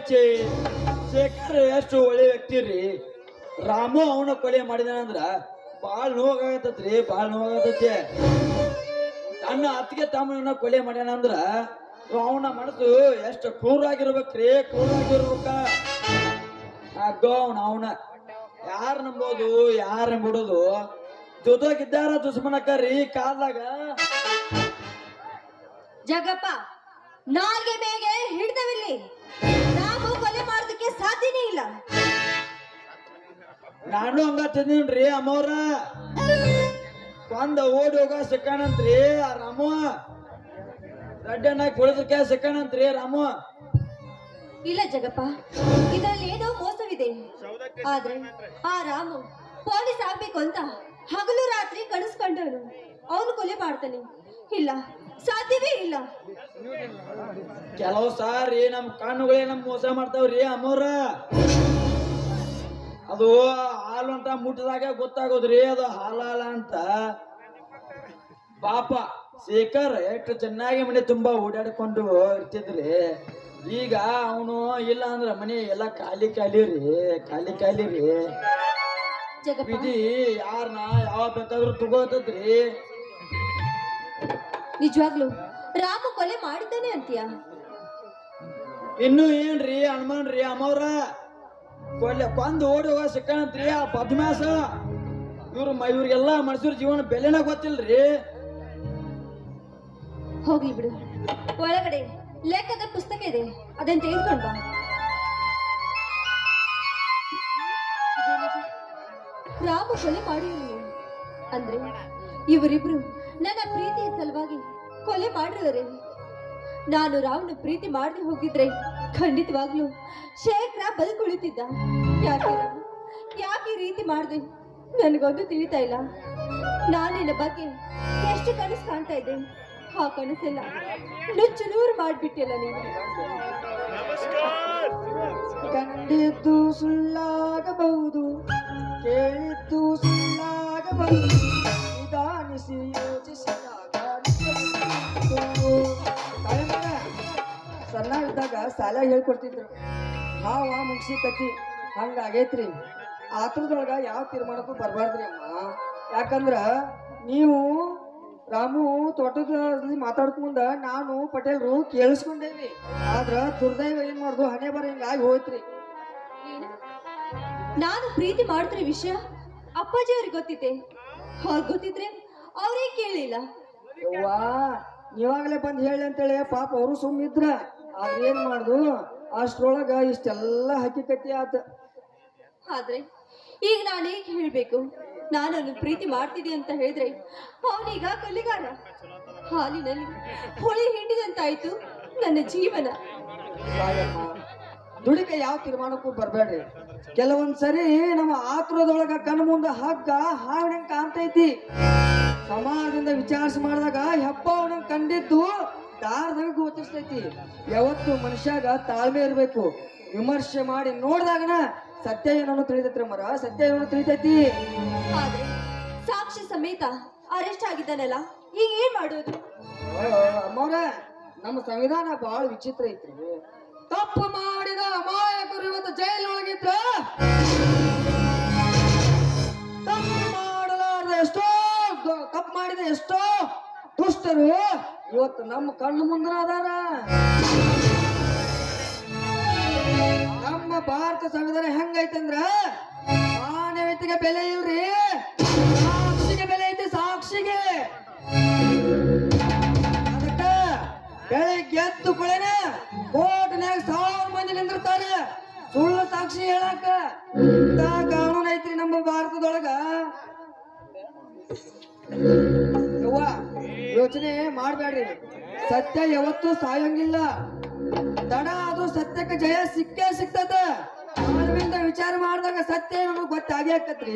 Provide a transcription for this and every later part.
ಚೇ ಶೇಖರ್ ಎಷ್ಟು ಒಳ್ಳೆ ವ್ಯಕ್ತಿ ರೀ. ರಾಮು ಅವನ ಕೊಲೆ ಮಾಡಿದಾನಂದ್ರ ಬಾಳ್ ನೋವಾಗತ್ತತ್ರಿ, ಬಾಳ್ ನೋವಾಗತೈತಿ. ತನ್ನ ಅತ್ತಿಗೆ ತಮ್ಮನ ಕೊಲೆ ಮಾಡ್ಯಾನಂದ್ರ ಅವನ ಮನಸ್ಸು ಎಷ್ಟು ಕ್ರೂರಾಗಿರ್ಬೇಕ್ರಿ, ಕ್ರೂರಾಗಿರ್ಬೇಕ. ಅವನ ಯಾರ ನಂಬೋದು, ಯಾರ ಬಿಡೋದು? ಜೊತೆಗಿದ್ದಾರ ದುಶ್ಮನಕ್ಕರಿ ಕಾಲ್ದಾಗ. ಜಗಪ್ಪ, ನಾಲ್ಗೆ ಬೇಗೆ ಹಿಡ್ದವಿಲ್ಲಿ. ನಾವು ಕೊಲೆ ಮಾಡೋದಕ್ಕೆ ಸಾಧ್ಯನೇ ಇಲ್ಲ. ನಾನು ಹಂಗ ತಿಂದಿನ್ರಿ ಅಮ್ಮವ್ರ. ಒಂದ ಓಡಿ ಹೋಗ ಸಿಕ್ಕಾನಂತ್ರಿ ಆ ರಾಮು. ರಡ್ಡನ್ನಾಗಿ ಕುಳಿದಕ್ಕೆ ಸಿಕ್ಕಾನಂತ್ರಿ ರಾಮು. ಇಲ್ಲ ಜಗಪ್ಪ, ಇದರಲ್ಲಿ ಏನೋ ಮೋಸವಿದೆ. ಆದ್ರೆ ಆ ರಾಮು ಪೊಲೀಸ್ ಆಗ್ಬೇಕು ಅಂತ ಹಗಲು ರಾತ್ರಿ ಕನಸ್ಕೊಂಡವನು. ಅವನು ಕೊಲೆ ಮಾಡ್ತಾನೆ. ಇಲ್ಲ, ಸಾಧ್ಯವೇ ಇಲ್ಲ. ಕೆಲವು ಸಾರಿ ನಮ್ ಕಣ್ಣುಗಳೇ ನಮ್ ಮೋಸ ಮಾಡ್ತಾವ್ರಿ ಅಮ್ಮವ್ರ. ಅದು ಹಾಲು ಅಂತ ಮುಟ್ಟದಾಗ ಗೊತ್ತಾಗೋದ್ರಿ ಅದು ಹಾಲಾಲ ಅಂತ. ಪಾಪ ಶೇಖರ್ ಎಷ್ಟು ಚೆನ್ನಾಗಿ ಮನೆ ತುಂಬಾ ಓಡಾಡ್ಕೊಂಡು ಇರ್ತಿದ್ರಿ. ಈಗ ಅವನು ಇಲ್ಲ ಅಂದ್ರ ಮನೆ ಎಲ್ಲ ಖಾಲಿ ಖಾಲಿ ರೀ, ಖಾಲಿ ಖಾಲಿ ರೀ. ವಿಧಿ ಯಾರನ್ನ ಯಾವ ಬೇಕಾದ್ರೂ ತಗೋತದ್ರಿ. ನಿಜವಾಗ್ಲು ರಾಮು ಕೊಲೆ ಮಾಡಿದ್ದಾನೆ ಅಂತೀಯ? ಇನ್ನು ಏನ್ರಿ ಅನುಮಾನ್ರಿ ಅಮ್ಮವ್ರ? ಕೊಲೆ ಕೊಂದು ಓಡಿ ಹೋಗ ಸಿಕ್ಕಣಂತ್ರಿ ಆ ಬದ್ಮಾಸ. ಇವ್ರಿಗೆಲ್ಲ ಮನುಷ್ಯರ ಜೀವನ ಬೆಲೆನ ಗೊತ್ತಿಲ್ರಿ. ಹೋಗ್ಲಿ ಬಿಡು, ಒಳಗಡೆ ಲೆಕ್ಕದ ಪುಸ್ತಕ ಇದೆ, ಅದನ್ನ ತೆಗೆದುಕೊಂಡ್ ಬಾ. ರಾಮು ಕೊಲೆ ಮಾಡಿರಲಿ ಅಂದ್ರೆ ಇವರಿಬ್ರು ನನ್ನ ಪ್ರೀತಿಯ ಸಲುವಾಗಿ ಕೊಲೆ ಮಾಡಿರುವರೆ. ನಾನು ರಾಮನ ಪ್ರೀತಿ ಮಾಡದೆ ಹೋಗಿದ್ರೆ ಖಂಡಿತವಾಗ್ಲೂ ಶೇಖರ ಬದುಕುಳಿತಿದ್ದ. ಯಾಕೆ ರಾಮು, ಯಾಕೆ ಈ ರೀತಿ ಮಾಡಿದೆ ನನಗೊಂದು ತಿಳಿತಾ ಇಲ್ಲ. ನಾನು ನಿನ್ನ ಬಗ್ಗೆ ಎಷ್ಟು ಕನಸು ಕಾಣ್ತಾ ಇದ್ದೆ, ಆ ಕನಸೆಲ್ಲ ನುಚ್ಚು ನೂರು ಮಾಡ್ಬಿಟ್ಟಿಲ್ಲ ನೀನು. ಕಂಡಿದ್ದು ಸುಳ್ಳಾಗಬಹುದು, ಕೇಳಿದ್ದು ಸುಳ್ಳಾಗಬಹುದು, ನಿಧಾನಿಸಿ ಯೋಚಿಸಿದಾಗ ಸಣ್ಣವಿದ್ದಾಗ ಶಾಲೆ ಹೇಳ್ಕೊಡ್ತಿದ್ರು. ಹಾವ ಮುಗಿಸಿ ಕತ್ತಿ ಹಂಗಾಗೈತ್ರಿ. ಆತರದೊಳಗ ಯಾವ ತೀರ್ಮಾನಕ್ಕೂ ಬರ್ಬಾರ್ದ್ರಿ ಅಮ್ಮ. ಯಾಕಂದ್ರ ನೀವು ರಾಮು ತೋಟದಲ್ಲಿ ಮಾತಾಡ್ಕೊಂಡ ನಾನು ಪಟೇಲ್ರು ಕೇಳಿಸ್ಕೊಂಡೇವಿ. ಆದ್ರ ದುರ್ದೈವ ಏನ್ ಮಾಡುದು, ಹಣೆ ಬರ ಹಿಂಗಾಗಿ ಹೋಯ್ತ್ರಿ. ನಾನು ಪ್ರೀತಿ ಮಾಡ್ತಿರೋ ವಿಷಯ ಅಪ್ಪಾಜಿ ಅವ್ರಿಗೆ ಗೊತ್ತಿತ್ತೆ. ಅವ್ರಿಗೆ ಗೊತ್ತಿದ್ರೆ ಅವರೇ ಕೇಳಿಲ್ಲ. ಯವ್ವಾ, ನೀವಾಗಲೇ ಬಂದು ಹೇಳಿ ಅಂತೇಳಿ ಪಾಪ ಅವರು ಸುಮ್ಮಿದ್ರ. ಆದ್ರೆ ಏನ್ ಮಾಡುದು, ಅಷ್ಟ್ರೊಳಗ ಇಷ್ಟೆಲ್ಲ ಹಕ್ಕಿಕತ್ತಿ ಆತ. ಆದ್ರೆ ಈಗ ನಾನು ಹೇಗೆ ಹೇಳ್ಬೇಕು? ನಾನು ಪ್ರೀತಿ ಮಾಡ್ತಿದ್ದೆ ಅಂತ ಹೇಳಿದ್ರೆ ಅವನೀಗ ಕೊಲೆಗಾರ. ಹಾಲಿನಲ್ಲಿ ಹುಳಿ ಹಿಂಡಿದಂತಾಯ್ತು ನನ್ನ ಜೀವನ. ದುಡಿಕೆ ಯಾವ ತೀರ್ಮಾನಕ್ಕೂ ಬರ್ಬೇಡ್ರಿ. ಕೆಲವೊಂದ್ಸರಿ ನಮ್ಮ ಆತುರದೊಳಗ ಕಣ್ಣು ಮುಂದೆ ಹಗ್ಗ ಹಾವಿನಂಗ್ ಕಾಣ್ತೈತಿ. ಸಮಾಜದಿಂದ ವಿಚಾರಿಸಿ ಮಾಡಿದಾಗ ಹೆಪ್ಪ ಅವನಂಗ್ ಕಂಡಿದ್ದು ದಾರದಾಗ ಗೋಚಿಸ್ತೈತಿ. ಯಾವತ್ತು ಮನುಷ್ಯಾಗ ತಾಳ್ಮೆ ಇರ್ಬೇಕು. ವಿಮರ್ಶೆ ಮಾಡಿ ನೋಡಿದಾಗನ ಸತ್ಯ ಏನೋ ತಿಳಿತೈತ್ರಿ ಮರ, ಸತ್ಯ ಏನೋ ತಿಳಿತೈತಿ. ಆದ್ರೆ ಸಾಕ್ಷಿ ಸಮೇತ ಅರೆಸ್ಟ್ ಆಗಿದ್ದಾನಲ್ಲ, ಈಗ ಏನ್ ಮಾಡೋದು? ಅಮ್ಮವ್ರ, ನಮ್ಮ ಸಂವಿಧಾನ ಬಹಳ ವಿಚಿತ್ರ ಐತ್ರಿ. ತಪ್ಪು ಮಾಡಿದ ಅಮಾಯಕರು ಇವತ್ತು ಜೈಲೊಳಗಿದ್ರ, ತಪ್ಪು ಮಾಡಲಾರ್ದ ಎಷ್ಟೋ ತಪ್ಪು ಮಾಡಿದ ಎಷ್ಟೋ ದುಷ್ಟರು ಇವತ್ತು ನಮ್ಮ ಕಣ್ಣು ಮುಂದೆ ಅದಾರ. ನಮ್ಮ ಭಾರತ ಸಂವಿಧಾನ ಹೆಂಗೈತಂದ್ರ ಮಾನವತೆಗೆ ಬೆಲೆ ಇಲ್ರಿ, ಸಾಕ್ಷಿಗೆ ಬೆಲೆ ಐತಿ, ಸಾಕ್ಷಿಗೆ. ಅದಕ್ಕ ಬೆಳಿಗ್ಗೆ ಎದ್ದು ಕುಳೆನ ಕೋರ್ಟ್ನ್ಯಾಗ 1000 ಮಂದಿ ನಿಂದಿರ್ತಾರೆ ಸುಳ್ಳು ಸಾಕ್ಷಿ ಹೇಳಾಕ. ಇಂತ ಕಾನೂನು ಐತ್ರಿ ನಮ್ಮ ಭಾರತದೊಳಗ. ಯವ್ವ, ಯೋಚನೆ ಮಾಡ್ಬೇಡ್ರಿ. ಸತ್ಯ ಯಾವತ್ತೂ ಸಾಯಂಗಿಲ್ಲ. ತಡ ಅದು ಸತ್ಯಕ್ಕೆ ಜಯ ಸಿಕ್ಕೇ ಸಿಗ್ತದ. ಅದರಿಂದ ವಿಚಾರ ಮಾಡಿದಾಗ ಸತ್ಯ ನಮಗ್ ಗೊತ್ತಾಗಿ ಆಕತ್ರಿ.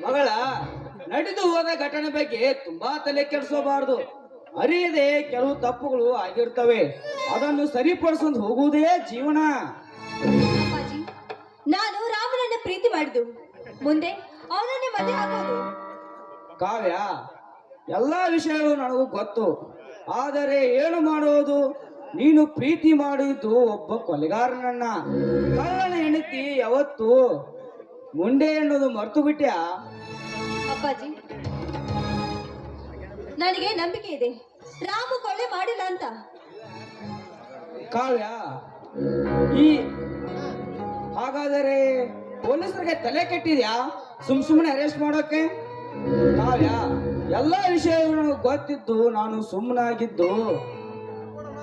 ಮಗಳ ನಡೆದು ಹೋದ ಘಟನೆ ಬಗ್ಗೆ ತುಂಬಾ ತಲೆ ಕೆಡಿಸೋಬಾರದು. ಅರಿಯದೆ ಕೆಲವು ತಪ್ಪುಗಳು ಆಗಿರ್ತವೆ, ಅದನ್ನು ಸರಿಪಡಿಸ್ಕೊಂಡು ಹೋಗುವುದೇ ಜೀವನ. ಅಪ್ಪಾಜಿ, ನಾನು ರಾಮನನ್ನ ಪ್ರೀತಿ ಮಾಡಿದ್ದು, ಮುಂದೆ ಅವನನ್ನೇ ಮದುವೆ ಆಗೋದು. ಕಾವ್ಯ, ಎಲ್ಲಾ ವಿಷಯಗಳು ನನಗೂ ಗೊತ್ತು. ಆದರೆ ಏನು ಮಾಡುವುದು? ನೀನು ಪ್ರೀತಿ ಮಾಡಿದ್ದು ಒಬ್ಬ ಕೊಲೆಗಾರನನ್ನ. ಕಳ್ಳನ ಹೆಂಡತಿ ಯಾವತ್ತು ಮುಂಡೆ ಎನ್ನುವುದು ಮರ್ತು ಬಿಟ್ಯಾ? ಅಪ್ಪಾಜಿ, ನನಗೆ ನಂಬಿಕೆ ಇದೆ, ರಾಮು ಕೊಲೆ ಮಾಡಿಲ್ಲ ಅಂತ. ಕಾವ್ಯ, ಈ ಹಾಗಾದರೆ ಪೊಲೀಸರಿಗೆ ತಲೆ ಕೆಟ್ಟಿದ್ಯಾ ಸುಮ್ಮನೆ ಅರೆಸ್ಟ್ ಮಾಡೋಕೆ? ಕಾವ್ಯ, ಎಲ್ಲ ವಿಷಯಗಳು ನನಗೆ ಗೊತ್ತಿದ್ದು ನಾನು ಸುಮ್ಮನಾಗಿದ್ದು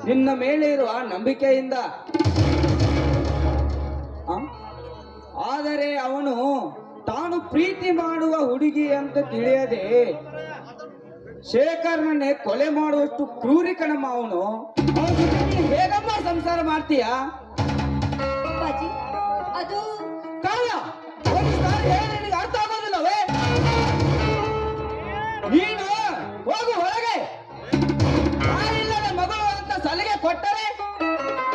ನಿನ್ನ ಮೇಲೆ ಇರುವ ನಂಬಿಕೆಯಿಂದ. ಆದರೆ ಅವನು ತಾನು ಪ್ರೀತಿ ಮಾಡುವ ಹುಡುಗಿ ಅಂತ ತಿಳಿಯದೆ ಶೇಖರ್ನನ್ನೇ ಕೊಲೆ ಮಾಡುವಷ್ಟು ಕ್ರೂರಿ ಕಣಮ್ಮ ಅವನು. ಅವನ ಜೊತೆ ನೀನು ಹೇಗಮ್ಮ ಸಂಸಾರ ಮಾಡ್ತೀಯಾ? ಅಪ್ಪಾಜಿ, ಅದು ಕಾವ್ಯ, ಒಂದು ಸಾರಿ ಹೇಳಿ ನಿನಗೆ ಅರ್ಥ ಆಗೋದಿಲ್ಲವೇ? ನೀನು ಹೋಗು ಹೊರಗೆ. ನಾನಿಲ್ಲದ ಮಗಳು ಅಂತ ಸಲಿಗೆ ಕೊಟ್ಟರೆ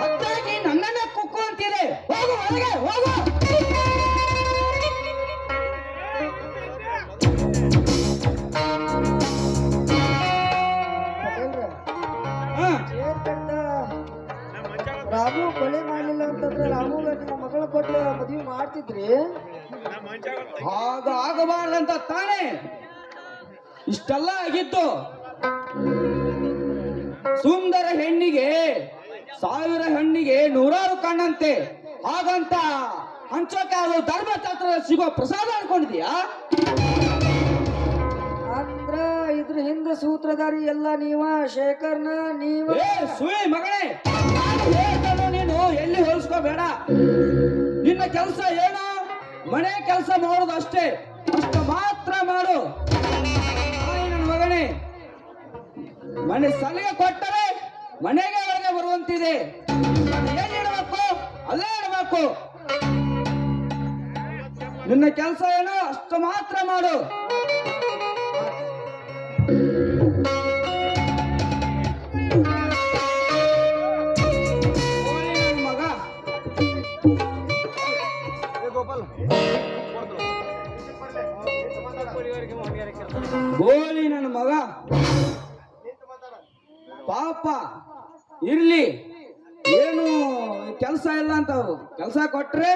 ಅತ್ತಾಗಿ ನನ್ನನ್ನೇ ಕುಕ್ಕು ಅಂತಿದೆ. ಹೋಗು ಹೊರಗೆ, ಹೋಗು. ಹಾ, ರಾಮು ಕೊಲೆ ಮಾಡ್ಲಿಲ್ಲ ಅಂತಂದ್ರೆ ರಾಮುಗ ನಿಮ್ಮ ಮಗಳ ಕೊಟ್ಟು ಮದುವೆ ಮಾಡ್ತಿದ್ರಿ. ಹಾಗ ಆಗಬಾರ್ದಂತ ತಾನೇ ಇಷ್ಟೆಲ್ಲ ಆಗಿತ್ತು. ಸುಂದರ ಹೆಣ್ಣಿಗೆ 1000 ಹೆಣ್ಣಿಗೆ 100 ಕಣ್ಣಂತೆ. ಹಾಗಂತ ಹಂಚೋಕೆ ಅದು ಧರ್ಮಶಾಸ್ತ್ರ ಸಿಗೋ ಪ್ರಸಾದ ಅನ್ಕೊಂಡಿದ್ಯಾ? ಅಂದ್ರ ಇದ್ರ ಹಿಂದೆ ಸೂತ್ರಧಾರಿ ಎಲ್ಲ ನೀವ, ಶೇಖರ್ನ ನೀವ. ಏ ಸುಳಿ ಮಗಳೇ, ನಾನು ಹೇಳ್ತಾನೋ ನೀನು ಎಲ್ಲಿ ಹೋಲಿಸ್ಕೋಬೇಡ. ನಿನ್ನ ಕೆಲಸ ಏನು? ಮನೆ ಕೆಲಸ ಮಾಡೋದು ಅಷ್ಟೇ, ಅಷ್ಟು ಮಾತ್ರ ಮಾಡು. ನನ್ನ ಮಗನೇ, ಮನೆ ಸಲಿಗೆ ಕೊಟ್ಟರೆ ಮನೆಗೆ ಒಳಗೆ ಬರುವಂತಿದೆ. ಎಲ್ಲಿ ಇಡಬೇಕು ಅಲ್ಲೇ ಇಡಬೇಕು. ನಿನ್ನ ಕೆಲಸ ಏನು ಅಷ್ಟು ಮಾತ್ರ ಮಾಡು. ಮಗ, ಗೋಳಿ ನನ್ನ ಮಗ ಪಾಪ ಇರ್ಲಿ, ಏನು ಕೆಲಸ ಇಲ್ಲ ಅಂತ ಕೆಲಸ ಕೊಟ್ರೆ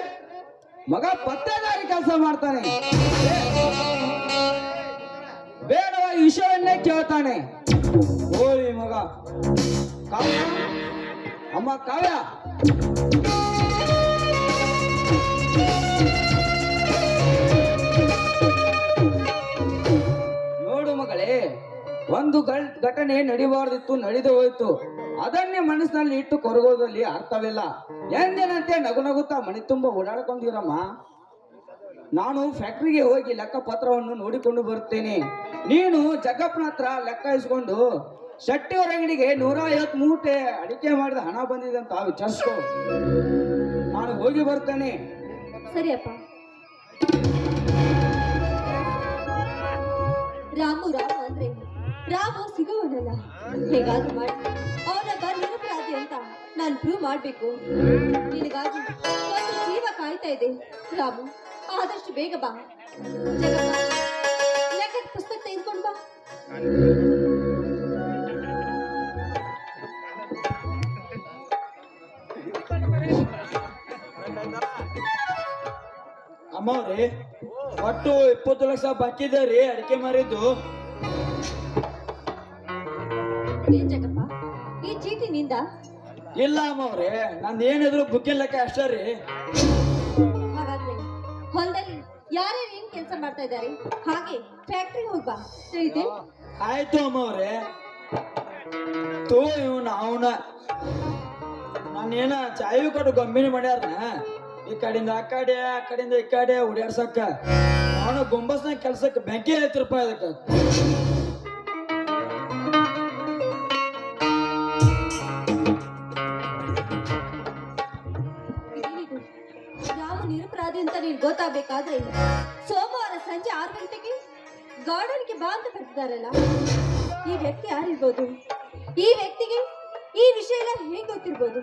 ಮಗ ಪತ್ತೇದಾರಿ ಕೆಲಸ ಮಾಡ್ತಾನೆ. ಬೇಡವಾದ ವಿಷಯವನ್ನೇ ಕೇಳ್ತಾನೆ. ಗೋಳಿ ಮಗ. ಕಾವ್ಯ, ಅಮ್ಮ ಕಾವ್ಯ, ನೋಡು ಮಗಳೇ, ಒಂದು ಘಟನೆ ನಡಿಬಾರ್ದಿತ್ತು, ನಡೆದು ಹೋಯ್ತು. ಅದನ್ನೇ ಮನಸ್ಸಿನಲ್ಲಿ ಇಟ್ಟು ಕೊರಗೋದಲ್ಲಿ ಅರ್ಥವಿಲ್ಲ. ಎಂದಿನಂತೆ ನಗು ನಗುತ್ತಾ ಮನೆ ತುಂಬ ಓಡಾಡ್ಕೊಂಡಿರಮ್ಮ. ನಾನು ಫ್ಯಾಕ್ಟ್ರಿಗೆ ಹೋಗಿ ಲೆಕ್ಕ ಪತ್ರವನ್ನು ನೋಡಿಕೊಂಡು ಬರುತ್ತೇನೆ. ನೀನು ಜಗ್ಗಪ್ಪನ ಹತ್ರ ಲೆಕ್ಕ ಇಸ್ಕೊಂಡು ಶೆಟ್ಟಿಯವರ ಅಂಗಡಿಗೆ 150 ಮೂಟೆ ಅಡಿಕೆ ಮಾಡಿದ ಹಣ ಬಂದಿದೆ ಅಂತ ವಿಚಾರಿಸ್ಕೊ. ನಾನು ಹೋಗಿ ಬರ್ತೇನೆ. ಸರಿಯಪ್ಪ. ರಾಮು ಅಂದ್ರೆ ರಾಮು ಸಿಗುವನಲ್ಲ. ಹೇಗಾದ್ರೂ ಮಾಡಿ ಅವನೊಬ್ಬ ನಿರಪರಾಧಿ ಅಂತ ನಾನು ಪ್ರೂವ್ ಮಾಡ್ಬೇಕು. ನಿನಗಾಗಿ ಒಂದು ಜೀವ ಕಾಯ್ತಾ ಇದೆ. ರಾಮು, ಆದಷ್ಟು ಬೇಗ ಬಾ. ಜಗಪ್ಪ, ಲೆಕ್ಕದ ಪುಸ್ತಕ ತೆಗೆದುಕೊಂಡು ಬಾ. ಅಮ್ಮವ್ರಿ, ಒಟ್ಟು 20 ಲಕ್ಷ ಬಾಕಿ ಇದೆ ರೀ ಅಡಿಕೆ ಮಾರಿದ್ದು. ಏನ್ ಜಗಪ್ಪ, ಈ ಚೀಟಿ ನಿಂದ? ಇಲ್ಲ ಅಮ್ಮವ್ರೆ, ನಂದು ಏನಿದ್ರು ಬುಕ್ಕಿನ ಲೆಕ್ಕ ಅಷ್ಟೇ ರೀ. ಹಾಗಾದ್ರೆ ಹೊಲದಲ್ಲಿ ಯಾರ್ಯಾರು ಏನ್ ಕೆಲಸ ಮಾಡ್ತಾ ಇದ್ದಾರೆ ಹಾಗೆ ಫ್ಯಾಕ್ಟ್ರಿಗೆ ಹೋಗಿ ಬಾ. ತಿಳಿದೆ? ಆಯ್ತು ಅಮ್ಮವ್ರೆ. ತೋ ಇವನು ಅವನ ನಾನೇನ ಚಾವಿ ಕೊಟ್ಟು ಗೊಂಬಿನಿ ಮಾಡ್ಯಾರನ ಈ ಕಡೆಯಿಂದ ಆ ಕಡೆ, ಆ ಕಡೆಯಿಂದ ಈ ಕಡೆ ಓಡಾಡ್ಸಕ್ಕ. ಅವನು ಗುಂಬಸ್ನ ಕೆಲ್ಸಕ್ಕೆ ಬೆಂಕಿ 50 ರೂಪಾಯಿ ಅದಕ್ಕೆ. ಇದೇನಿದು? ರಾಮು ನಿರಪರಾಧಿ ಅಂತ ನೀನ್ ಗೊತ್ತಾಗ್ಬೇಕಾದ್ರೆ ಸೋಮವಾರ ಸಂಜೆ 6 ಗಂಟೆಗೆ ಗಾರ್ಡನ್ಗೆ ಬಾ ಅಂತ ಬರ್ತಿದಾರಲ್ಲ, ಈ ವ್ಯಕ್ತಿ ಯಾರಿರ್ಬೋದು? ಈ ವ್ಯಕ್ತಿಗೆ ಈ ವಿಷಯ ಎಲ್ಲ ಹೇಗೆ ಗೊತ್ತಿರ್ಬೋದು?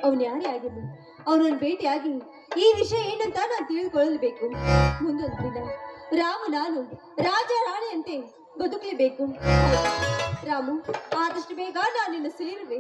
ಅವನು ಯಾರೇ ಆಗಿರ್ಲಿ, ಅವನನ್ನು ಭೇಟಿಯಾಗಿ ಈ ವಿಷಯ ಏನಂತ ನಾನು ತಿಳಿದುಕೊಳ್ಳಬೇಕು. ಮುಂದೊಂದು ದಿನ ರಾಮು ನಾನು ರಾಜ ರಾಣಿಯಂತೆ ಬದುಕಲೇಬೇಕು. ರಾಮು, ಆದಷ್ಟು ಬೇಗ ನಾನು ನಿನ್ನ ಸೇರುವೆ.